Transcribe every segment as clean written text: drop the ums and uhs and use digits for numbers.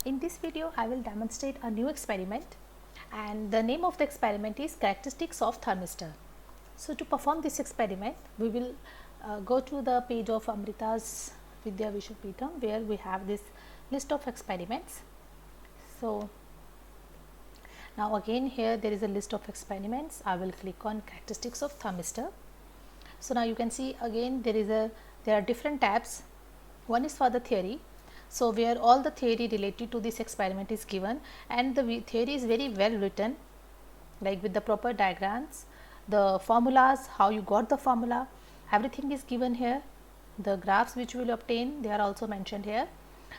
In this video, I will demonstrate a new experiment, and the name of the experiment is characteristics of thermistor. So, to perform this experiment, we will go to the page of Amrita's Vidya Vishwapeetham, where we have this list of experiments. So, now again here there is a list of experiments. I will click on characteristics of thermistor. So, now you can see again there are different tabs. One is for the theory. So, where all the theory related to this experiment is given, and the theory is very well written, like with the proper diagrams, the formulas, how you got the formula, everything is given here. The graphs which you will obtain, they are also mentioned here.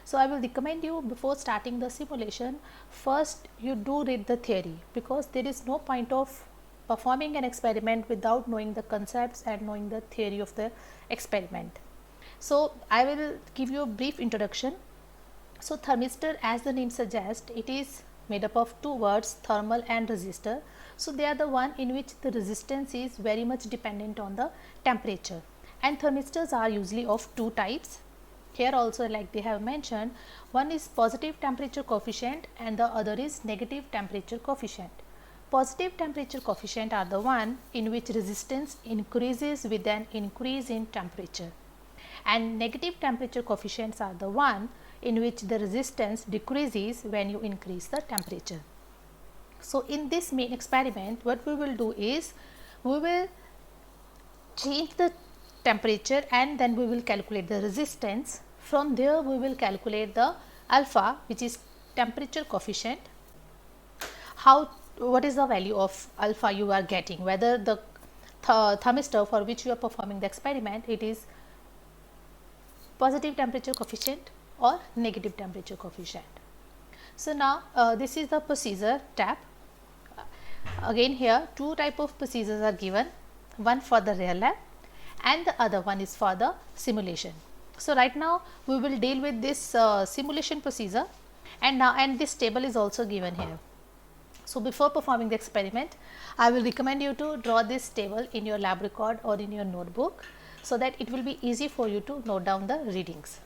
So, I will recommend you, before starting the simulation, first you do read the theory, because there is no point of performing an experiment without knowing the concepts and knowing the theory of the experiment. So, I will give you a brief introduction. So, thermistor, as the name suggests, it is made up of two words, thermal and resistor. So, they are the one in which the resistance is very much dependent on the temperature, and thermistors are usually of two types. Here also, like they have mentioned, one is positive temperature coefficient and the other is negative temperature coefficient. Positive temperature coefficient are the one in which resistance increases with an increase in temperature, and negative temperature coefficients are the one in which the resistance decreases when you increase the temperature. So, in this main experiment, what we will do is we will change the temperature and then we will calculate the resistance. From there we will calculate the alpha, which is temperature coefficient. What is the value of alpha you are getting, whether the thermistor for which you are performing the experiment, it is positive temperature coefficient or negative temperature coefficient. So, now this is the procedure tab. Again here two type of procedures are given, one for the real lab and the other one is for the simulation. So, right now we will deal with this simulation procedure, and this table is also given here. So, before performing the experiment, I will recommend you to draw this table in your lab record or in your notebook, so that it will be easy for you to note down the readings.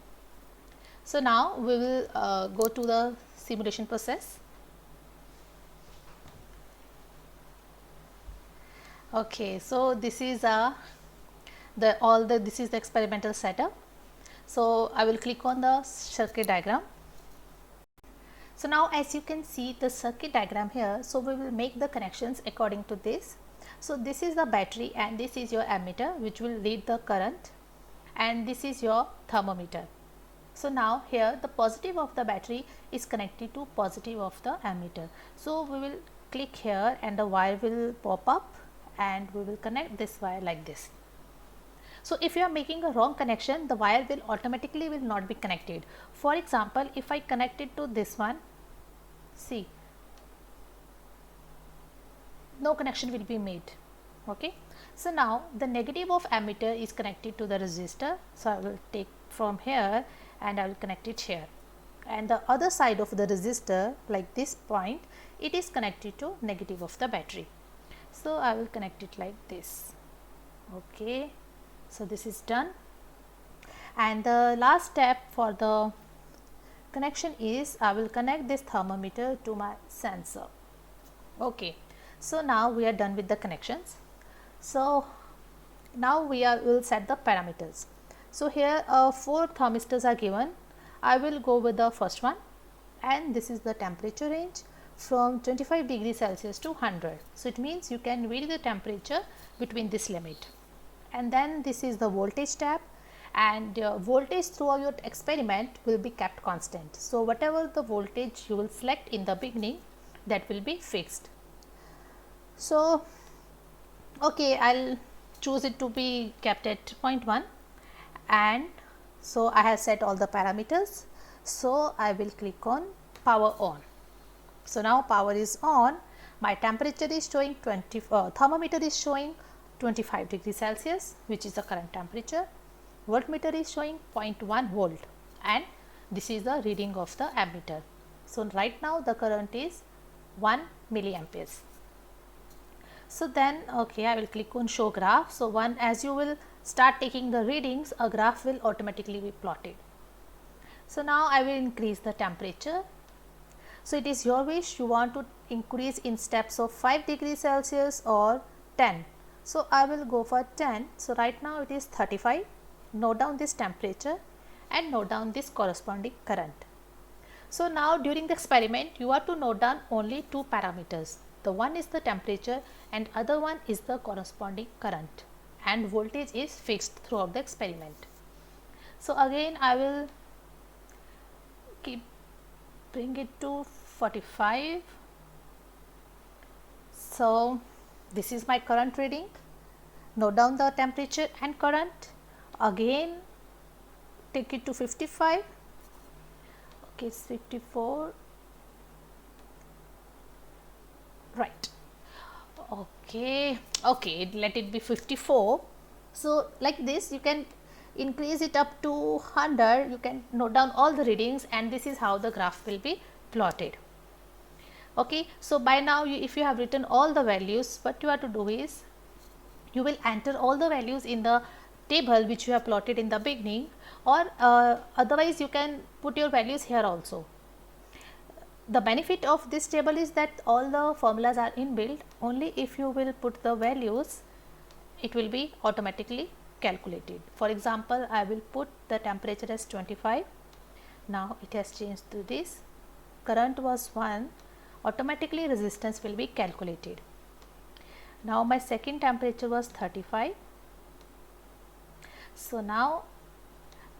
So, now we will go to the simulation process. Okay, so this is this is the experimental setup. So, I will click on the circuit diagram. So, now as you can see the circuit diagram here, so we will make the connections according to this. So, this is the battery and this is your ammeter which will read the current, and this is your thermometer. So, now here the positive of the battery is connected to positive of the ammeter. So, we will click here and the wire will pop up and we will connect this wire like this. So, if you are making a wrong connection, the wire will automatically not be connected. For example, if I connect it to this one, see, no connection will be made. Okay. So, now the negative of ammeter is connected to the resistor. So, I will take from here and I will connect it here, and the other side of the resistor, like this point, it is connected to negative of the battery. So, I will connect it like this. Okay. So, this is done, and the last step for the connection is I will connect this thermometer to my sensor. Okay. So, now we are done with the connections. So, now we will set the parameters. So, here 4 thermistors are given. I will go with the first one, and this is the temperature range from 25 degrees Celsius to 100. So, it means you can vary the temperature between this limit. And then this is the voltage tab, and voltage throughout your experiment will be kept constant. So, whatever the voltage you will select in the beginning, that will be fixed. So, okay, I will choose it to be kept at 0.1, and so I have set all the parameters. So, I will click on power on. So, now power is on, my temperature is showing thermometer is showing 25 degrees Celsius, which is the current temperature. Voltmeter is showing 0.1 volt, and this is the reading of the ammeter. So, right now the current is 1 milliamperes. So, then okay, I will click on show graph. So, as you will start taking the readings, a graph will automatically be plotted. So, now I will increase the temperature So, it is your wish, you want to increase in steps of 5 degrees Celsius or 10. So, I will go for 10. So, right now it is 35. Note down this temperature and note down this corresponding current. So, now during the experiment you are to note down only two parameters. The one is the temperature and other one is the corresponding current, and voltage is fixed throughout the experiment. So, again I will bring it to 45. So, this is my current reading. Note down the temperature and current. Again take it to 55. Okay, it's 54. Right. Okay, let it be 54. So, like this you can increase it up to 100. You can note down all the readings, and this is how the graph will be plotted. Okay, so by now if you have written all the values, what you have to do is you will enter all the values in the table which you have plotted in the beginning, or otherwise you can put your values here also. The benefit of this table is that all the formulas are inbuilt. Only if you will put the values, it will be automatically calculated. For example, I will put the temperature as 25. Now it has changed to this. Current was 1. Automatically resistance will be calculated. Now my second temperature was 35. So now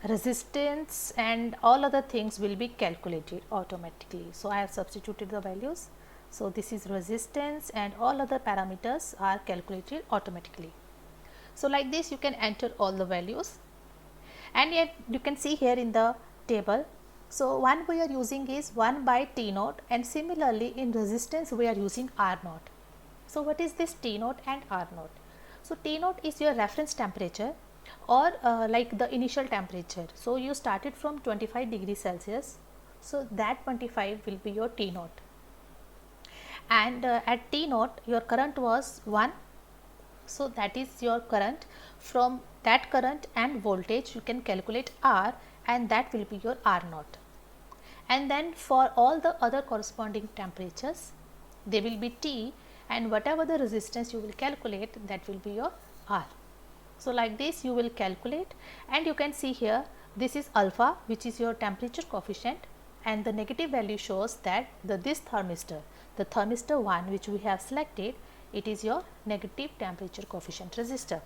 resistance and all other things will be calculated automatically. So I have substituted the values. So this is resistance and all other parameters are calculated automatically. So like this you can enter all the values, and yet you can see here in the table. So one we are using is 1 by T naught, and similarly in resistance we are using R naught. So what is this T naught and R naught? So T naught is your reference temperature, or like the initial temperature. So you started from 25 degrees Celsius. So that 25 will be your T naught, and at T naught your current was 1. So that is your current. From that current and voltage you can calculate R, and that will be your R naught. And then for all the other corresponding temperatures, they will be T, and whatever the resistance you will calculate, that will be your R. So like this you will calculate, and you can see here this is alpha, which is your temperature coefficient, and the negative value shows that this thermistor, the thermistor 1 which we have selected, it is your negative temperature coefficient resistor.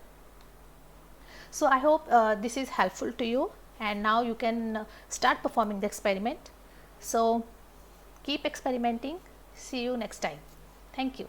So I hope this is helpful to you, and now you can start performing the experiment. So keep experimenting. See you next time. Thank you.